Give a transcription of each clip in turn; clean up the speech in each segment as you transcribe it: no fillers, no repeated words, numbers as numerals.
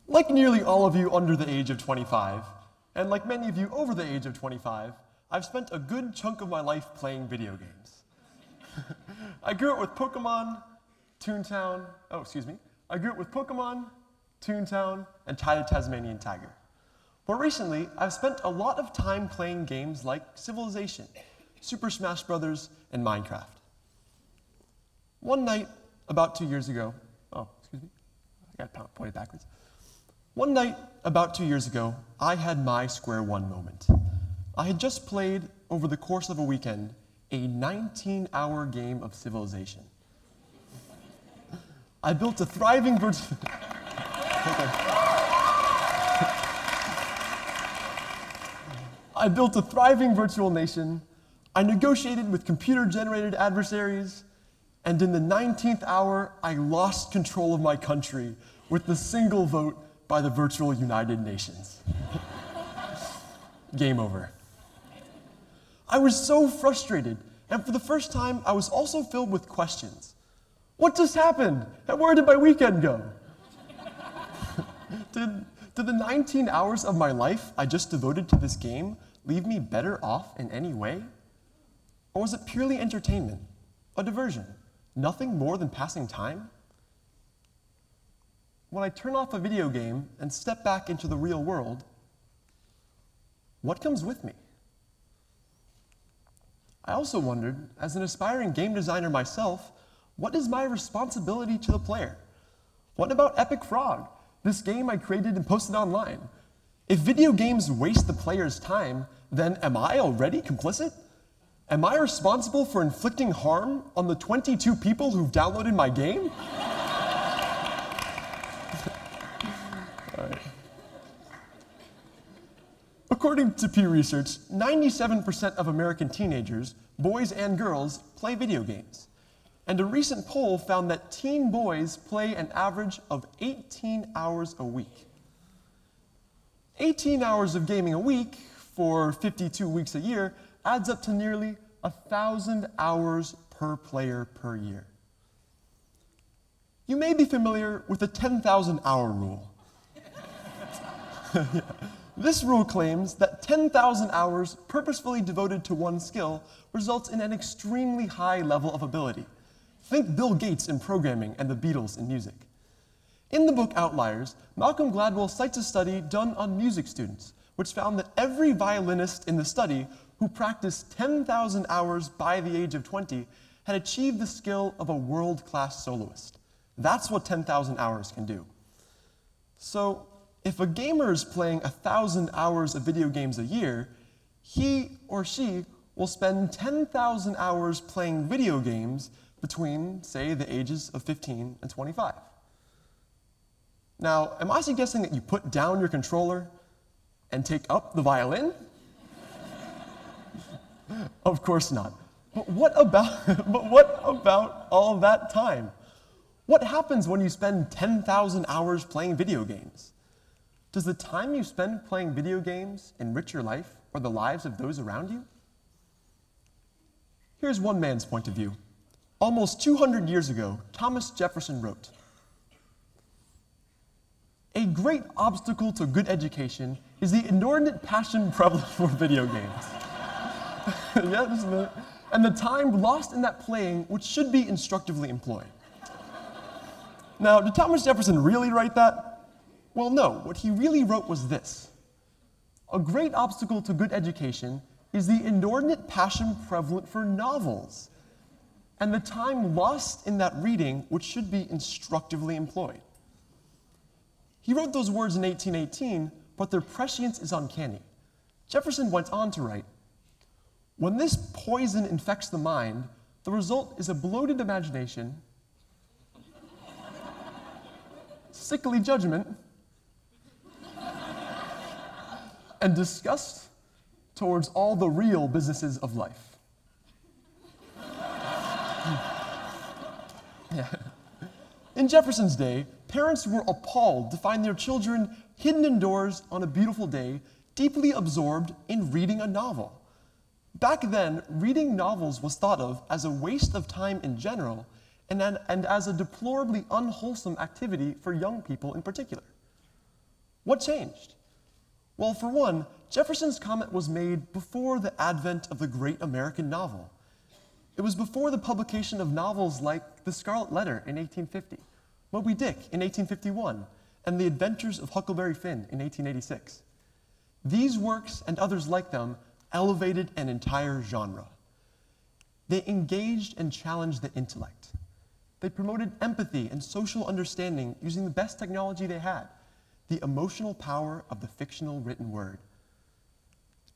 Like nearly all of you under the age of 25, and like many of you over the age of 25, I've spent a good chunk of my life playing video games. I grew up with Pokemon, Toontown, and Tide of Tasmanian Tiger. More recently, I've spent a lot of time playing games like Civilization, Super Smash Bros., and Minecraft. One night, about 2 years ago, I got pointed backwards. One night, about 2 years ago, I had my square one moment. I had just played, over the course of a weekend, a 19-hour game of Civilization. I built a thriving virtual... I built a thriving virtual nation, I negotiated with computer-generated adversaries, and in the 19th hour, I lost control of my country with the single vote by the virtual United Nations. Game over. I was so frustrated, and for the first time, I was also filled with questions. What just happened? And where did my weekend go? Did the 19 hours of my life I just devoted to this game leave me better off in any way? Or was it purely entertainment, a diversion, nothing more than passing time? When I turn off a video game and step back into the real world, what comes with me? I also wondered, as an aspiring game designer myself, what is my responsibility to the player? What about Epic Frog, this game I created and posted online? If video games waste the player's time, then am I already complicit? Am I responsible for inflicting harm on the 22 people who've downloaded my game? All right. According to Pew Research, 97% of American teenagers, boys and girls, play video games. And a recent poll found that teen boys play an average of 18 hours a week. 18 hours of gaming a week for 52 weeks a year adds up to nearly 1,000 hours per player per year. You may be familiar with the 10,000-hour rule. Yeah. This rule claims that 10,000 hours purposefully devoted to one skill results in an extremely high level of ability. Think Bill Gates in programming and the Beatles in music. In the book Outliers, Malcolm Gladwell cites a study done on music students, which found that every violinist in the study who practiced 10,000 hours by the age of 20 had achieved the skill of a world-class soloist. That's what 10,000 hours can do. So, if a gamer is playing 1,000 hours of video games a year, he or she will spend 10,000 hours playing video games between, say, the ages of 15 and 25. Now, am I suggesting that you put down your controller and take up the violin? Of course not. But what about all that time? What happens when you spend 10,000 hours playing video games? Does the time you spend playing video games enrich your life or the lives of those around you? Here's one man's point of view. Almost 200 years ago, Thomas Jefferson wrote, "A great obstacle to good education is the inordinate passion prevalent for video games." Yeah, just a minute. And the time lost in that playing which should be instructively employed. Now, did Thomas Jefferson really write that? Well, no. What he really wrote was this: "A great obstacle to good education is the inordinate passion prevalent for novels, and the time lost in that reading which should be instructively employed." He wrote those words in 1818, but their prescience is uncanny. Jefferson went on to write, "When this poison infects the mind, the result is a bloated imagination, sickly judgment, and disgust towards all the real businesses of life." Yeah. In Jefferson's day, parents were appalled to find their children hidden indoors on a beautiful day, deeply absorbed in reading a novel. Back then, reading novels was thought of as a waste of time in general, and as a deplorably unwholesome activity for young people in particular. What changed? Well, for one, Jefferson's comment was made before the advent of the great American novel. It was before the publication of novels like The Scarlet Letter in 1850, Moby Dick in 1851, and The Adventures of Huckleberry Finn in 1886. These works and others like them elevated an entire genre. They engaged and challenged the intellect. They promoted empathy and social understanding using the best technology they had, the emotional power of the fictional written word.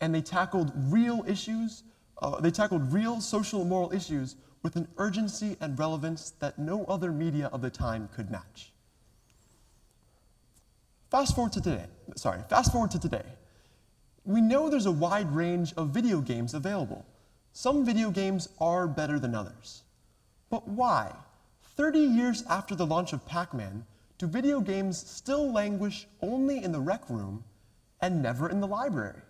And they tackled real issues, real social and moral issues with an urgency and relevance that no other media of the time could match. Fast forward to today. We know there's a wide range of video games available. Some video games are better than others. But why, 30 years after the launch of Pac-Man, do video games still languish only in the rec room and never in the library?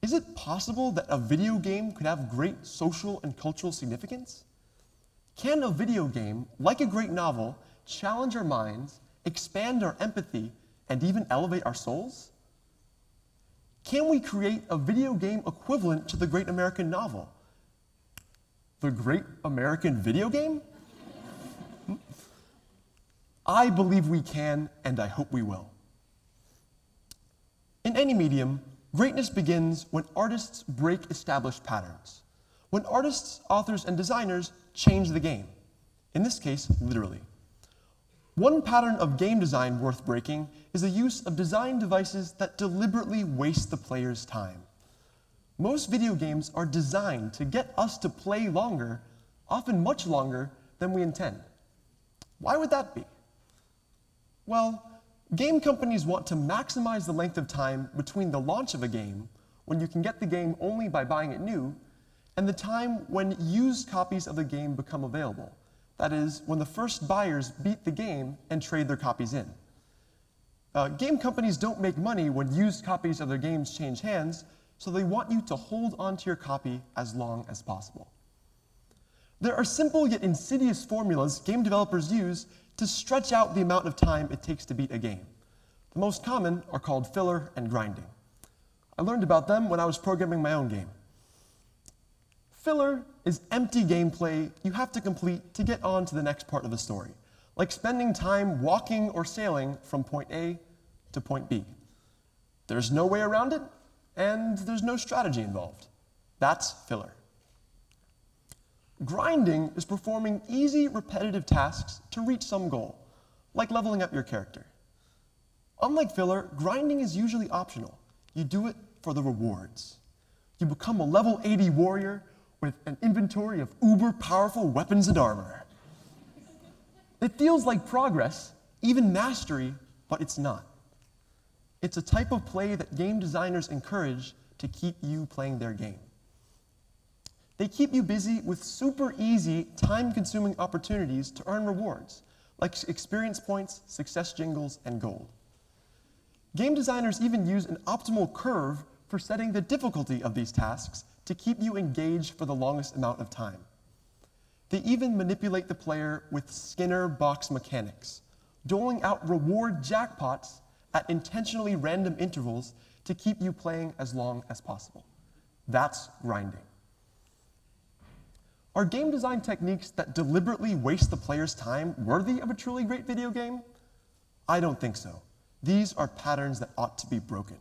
Is it possible that a video game could have great social and cultural significance? Can a video game, like a great novel, challenge our minds, expand our empathy, and even elevate our souls? Can we create a video game equivalent to the great American novel? The great American video game? I believe we can, and I hope we will. In any medium, greatness begins when artists break established patterns. When artists, authors, and designers change the game. In this case, literally. One pattern of game design worth breaking is the use of design devices that deliberately waste the player's time. Most video games are designed to get us to play longer, often much longer than we intend. Why would that be? Well, game companies want to maximize the length of time between the launch of a game, when you can get the game only by buying it new, and the time when used copies of the game become available. That is, when the first buyers beat the game and trade their copies in. Game companies don't make money when used copies of their games change hands, so they want you to hold onto your copy as long as possible. There are simple yet insidious formulas game developers use to stretch out the amount of time it takes to beat a game. The most common are called filler and grinding. I learned about them when I was programming my own game. Filler is empty gameplay you have to complete to get on to the next part of the story, like spending time walking or sailing from point A to point B. There's no way around it, and there's no strategy involved. That's filler. Grinding is performing easy, repetitive tasks to reach some goal, like leveling up your character. Unlike filler, grinding is usually optional. You do it for the rewards. You become a level 80 warrior with an inventory of uber-powerful weapons and armor. It feels like progress, even mastery, but it's not. It's a type of play that game designers encourage to keep you playing their game. They keep you busy with super easy, time-consuming opportunities to earn rewards, like experience points, success jingles, and gold. Game designers even use an optimal curve for setting the difficulty of these tasks to keep you engaged for the longest amount of time. They even manipulate the player with Skinner box mechanics, doling out reward jackpots at intentionally random intervals to keep you playing as long as possible. That's grinding. Are game design techniques that deliberately waste the player's time worthy of a truly great video game? I don't think so. These are patterns that ought to be broken.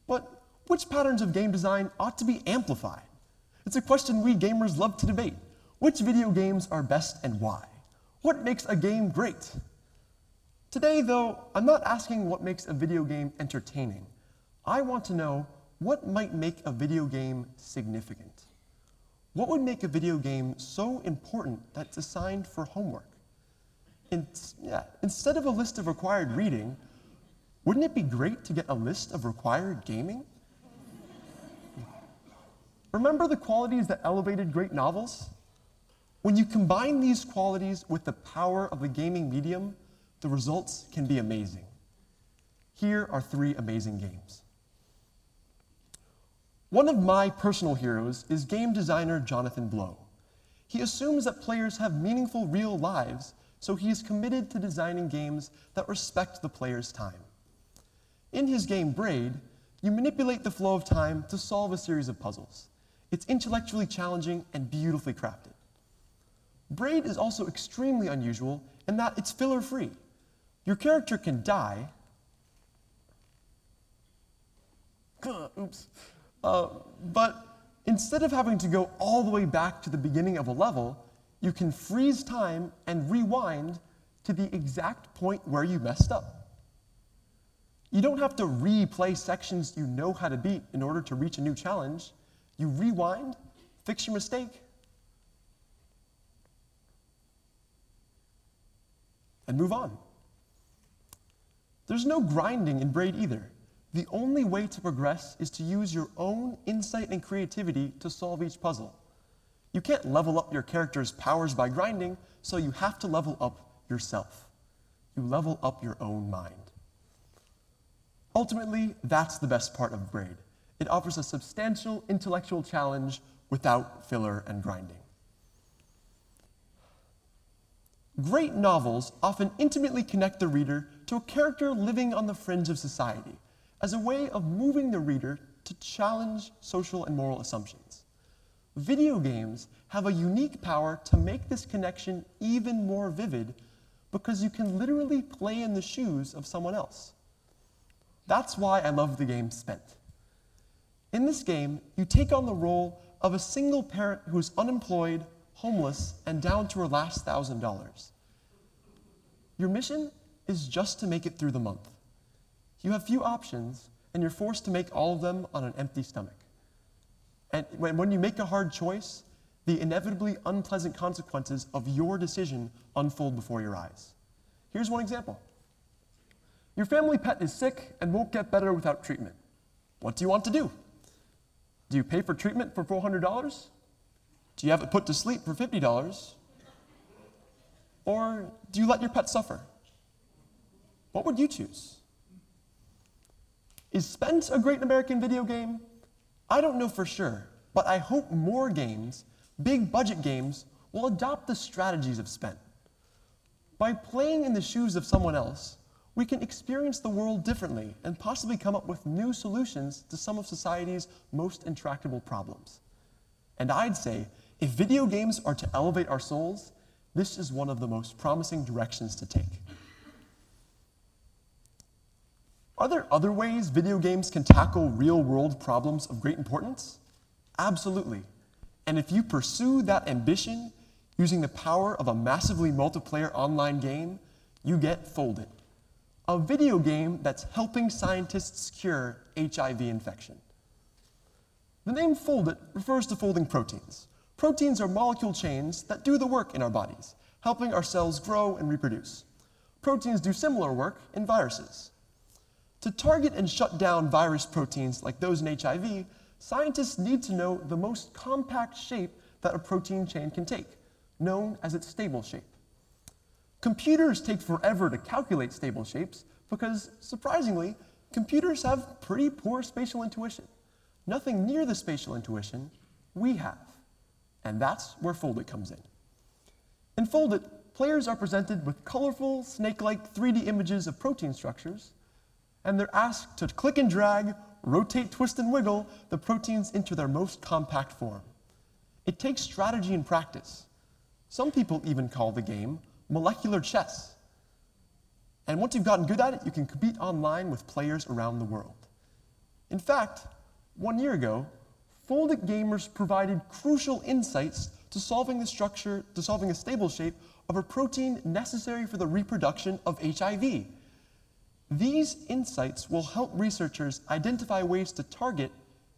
But which patterns of game design ought to be amplified? It's a question we gamers love to debate. Which video games are best and why? What makes a game great? Today, though, I'm not asking what makes a video game entertaining. I want to know what might make a video game significant. What would make a video game so important that it's assigned for homework? Instead of a list of required reading, wouldn't it be great to get a list of required gaming? Remember the qualities that elevated great novels? When you combine these qualities with the power of the gaming medium, the results can be amazing. Here are 3 amazing games. One of my personal heroes is game designer Jonathan Blow. He assumes that players have meaningful real lives, so he is committed to designing games that respect the player's time. In his game Braid, you manipulate the flow of time to solve a series of puzzles. It's intellectually challenging and beautifully crafted. Braid is also extremely unusual in that it's filler-free. Your character can die, but instead of having to go all the way back to the beginning of a level, you can freeze time and rewind to the exact point where you messed up. You don't have to replay sections you know how to beat in order to reach a new challenge. You rewind, fix your mistake, and move on. There's no grinding in Braid either. The only way to progress is to use your own insight and creativity to solve each puzzle. You can't level up your character's powers by grinding, so you have to level up yourself. You level up your own mind. Ultimately, that's the best part of Braid. It offers a substantial intellectual challenge without filler and grinding. Great novels often intimately connect the reader to a character living on the fringe of society, as a way of moving the reader to challenge social and moral assumptions. Video games have a unique power to make this connection even more vivid because you can literally play in the shoes of someone else. That's why I love the game Spent. In this game, you take on the role of a single parent who is unemployed, homeless, and down to her last $1,000. Your mission is just to make it through the month. You have few options, and you're forced to make all of them on an empty stomach. And when you make a hard choice, the inevitably unpleasant consequences of your decision unfold before your eyes. Here's one example. Your family pet is sick and won't get better without treatment. What do you want to do? Do you pay for treatment for $400? Do you have it put to sleep for $50? Or do you let your pet suffer? What would you choose? Is Spent a great American video game? I don't know for sure, but I hope more games, big budget games, will adopt the strategies of Spent. By playing in the shoes of someone else, we can experience the world differently and possibly come up with new solutions to some of society's most intractable problems. And I'd say, if video games are to elevate our souls, this is one of the most promising directions to take. Are there other ways video games can tackle real-world problems of great importance? Absolutely. And if you pursue that ambition using the power of a massively multiplayer online game, you get Foldit, a video game that's helping scientists cure HIV infection. The name Foldit refers to folding proteins. Proteins are molecule chains that do the work in our bodies, helping our cells grow and reproduce. Proteins do similar work in viruses. To target and shut down virus proteins like those in HIV, scientists need to know the most compact shape that a protein chain can take, known as its stable shape. Computers take forever to calculate stable shapes because, surprisingly, computers have pretty poor spatial intuition. Nothing near the spatial intuition we have. And that's where Foldit comes in. In Foldit, players are presented with colorful, snake-like 3D images of protein structures, and they're asked to click and drag, rotate, twist, and wiggle the proteins into their most compact form. It takes strategy and practice. Some people even call the game molecular chess. And once you've gotten good at it, you can compete online with players around the world. In fact, 1 year ago, Foldit gamers provided crucial insights to solving a stable shape of a protein necessary for the reproduction of HIV. These insights will help researchers identify ways to target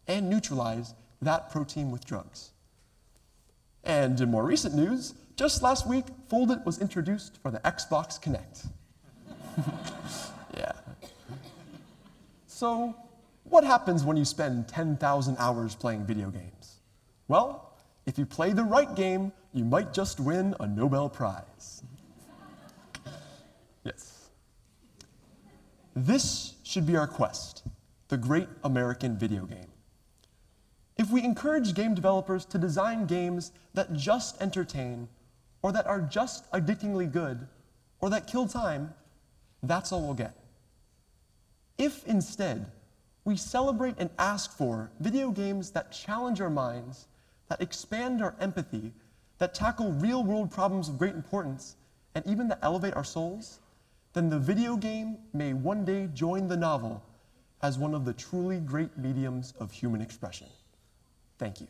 and neutralize that protein with drugs. And in more recent news, just last week, Foldit was introduced for the Xbox Kinect. Yeah. So, what happens when you spend 10,000 hours playing video games? Well, if you play the right game, you might just win a Nobel Prize. Yes. This should be our quest, the great American video game. If we encourage game developers to design games that just entertain or that are just addictingly good, or that kill time, that's all we'll get. If instead we celebrate and ask for video games that challenge our minds, that expand our empathy, that tackle real-world problems of great importance, and even that elevate our souls, then the video game may one day join the novel as one of the truly great mediums of human expression. Thank you.